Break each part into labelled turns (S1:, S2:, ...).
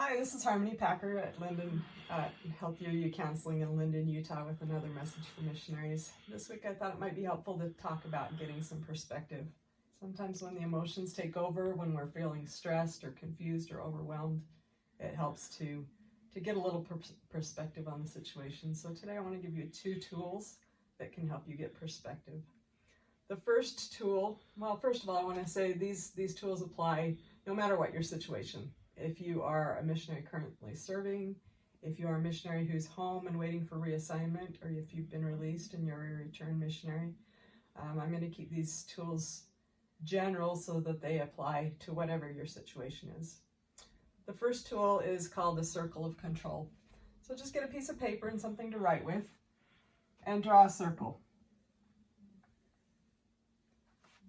S1: Hi, this is Harmony Packer at Linden Healthier You Counseling in Linden, Utah with another message for missionaries. This week I thought it might be helpful to talk about getting some perspective. Sometimes when the emotions take over, when we're feeling stressed or confused or overwhelmed, it helps to get a little perspective on the situation. So today I want to give you 2 tools that can help you get perspective. The first tool, well, first of all, I want to say these tools apply no matter what your situation. If you are a missionary currently serving, if you are a missionary who's home and waiting for reassignment, or if you've been released and you're a returned missionary, I'm going to keep these tools general so that they apply to whatever your situation is. The first tool is called the circle of control. So just get a piece of paper and something to write with and draw a circle.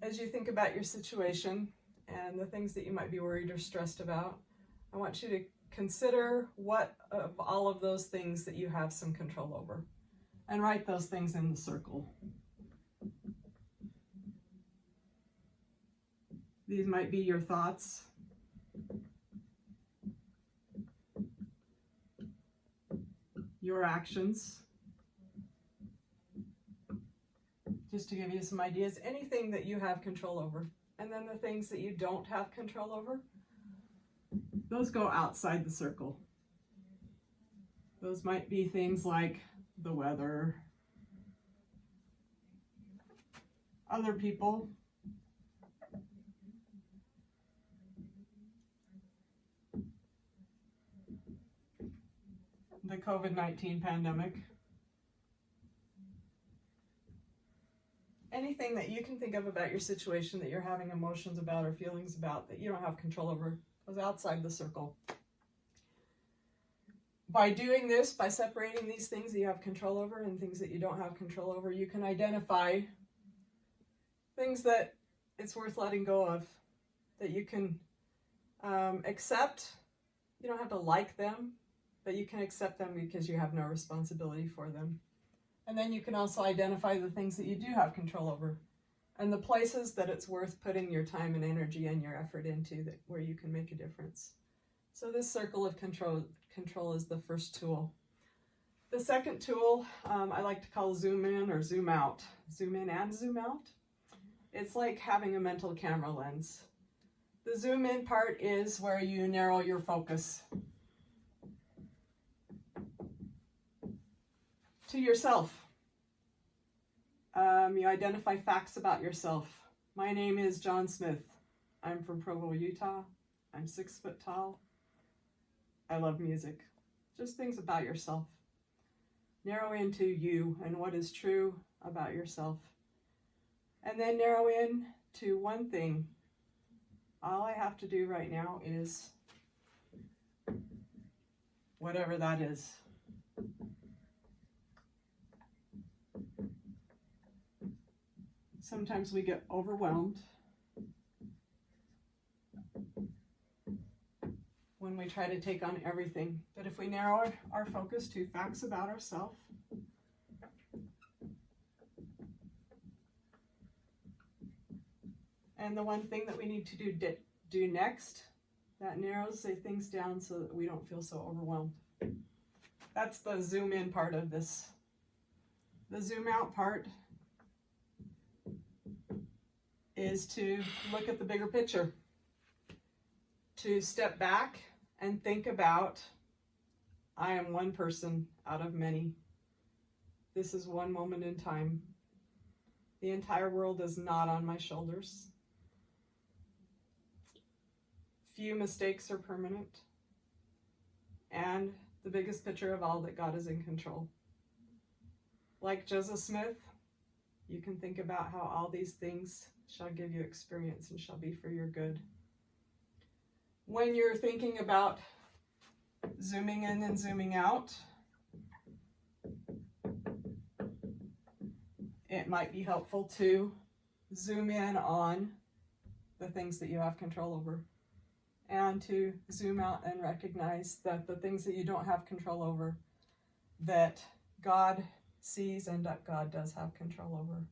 S1: As you think about your situation and the things that you might be worried or stressed about, I want you to consider what of all of those things that you have some control over and write those things in the circle. These might be your thoughts, your actions, just to give you some ideas, anything that you have control over. And then the things that you don't have control over, those go outside the circle. Those might be things like the weather, other people, the COVID-19 pandemic. Anything that you can think of about your situation that you're having emotions about or feelings about that you don't have control over goes outside the circle. By doing this, by separating these things that you have control over and things that you don't have control over, you can identify things that it's worth letting go of, that you can accept. You don't have to like them, but you can accept them because you have no responsibility for them. And then you can also identify the things that you do have control over and the places that it's worth putting your time and energy and your effort into where you can make a difference. So this circle of control is the first tool. The second tool I like to call zoom in or zoom out. Zoom in and zoom out. It's like having a mental camera lens. The zoom in part is where you narrow your focus to yourself. You identify facts about yourself. My name is John Smith. I'm from Provo, Utah. I'm 6 foot tall. I love music. Just things about yourself. Narrow into you and what is true about yourself. And then narrow in to one thing. All I have to do right now is whatever that is. Sometimes we get overwhelmed when we try to take on everything. But if we narrow our focus to facts about ourselves, and the one thing that we need to do next, that narrows things down so that we don't feel so overwhelmed. That's the zoom in part of this. The zoom out part is to look at the bigger picture, to step back and think about, I am one person out of many. This is one moment in time. The entire world is not on my shoulders. Few mistakes are permanent. And the biggest picture of all, that God is in control. Like Joseph Smith, you can think about how all these things shall give you experience and shall be for your good. When you're thinking about zooming in and zooming out, it might be helpful to zoom in on the things that you have control over and to zoom out and recognize that the things that you don't have control over, that God sees and that God does have control over.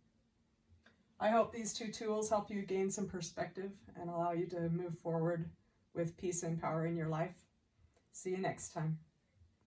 S1: I hope these 2 tools help you gain some perspective and allow you to move forward with peace and power in your life. See you next time.